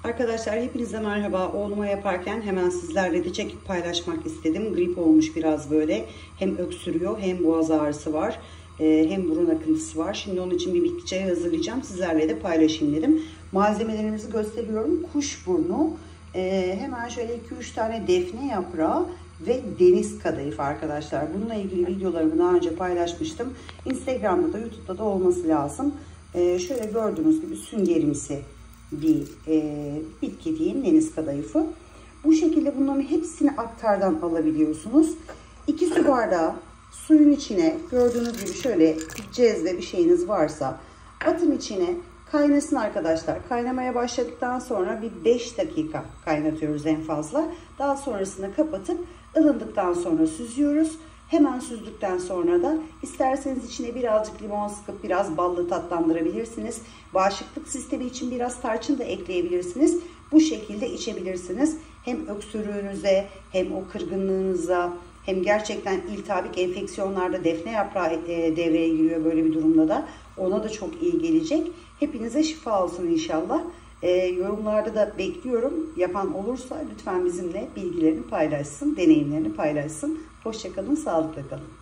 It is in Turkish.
Arkadaşlar hepinize merhaba. Oğluma yaparken hemen sizlerle de çekip paylaşmak istedim. Grip olmuş biraz böyle. Hem öksürüyor hem boğaz ağrısı var. Hem burun akıntısı var. Şimdi onun için bir bitki çayı hazırlayacağım. Sizlerle de paylaşayım dedim. Malzemelerimizi gösteriyorum. Kuşburnu, hemen şöyle 2-3 tane defne yaprağı ve deniz kadayıfı arkadaşlar. Bununla ilgili videolarımı daha önce paylaşmıştım. Instagram'da da YouTube'da da olması lazım. Şöyle gördüğünüz gibi süngerimsi bir bitki diyeyim, deniz kadayıfı. Bu şekilde bunların hepsini aktardan alabiliyorsunuz. 2 su bardağı suyun içine gördüğünüz gibi şöyle cezve bir şeyiniz varsa atın içine, kaynasın arkadaşlar. Kaynamaya başladıktan sonra bir 5 dakika kaynatıyoruz en fazla. Daha sonrasında kapatıp ılındıktan sonra süzüyoruz. Hemen süzdükten sonra da isterseniz içine birazcık limon sıkıp biraz ballı tatlandırabilirsiniz. Bağışıklık sistemi için biraz tarçın da ekleyebilirsiniz. Bu şekilde içebilirsiniz. Hem öksürüğünüze hem o kırgınlığınıza hem gerçekten iltihapik enfeksiyonlarda defne yaprağı devreye giriyor böyle bir durumda da. Ona da çok iyi gelecek. Hepinize şifa olsun inşallah. Yorumlarda da bekliyorum. Yapan olursa lütfen bizimle bilgilerini paylaşsın, deneyimlerini paylaşsın. Hoşça kalın, sağlıkla kalın.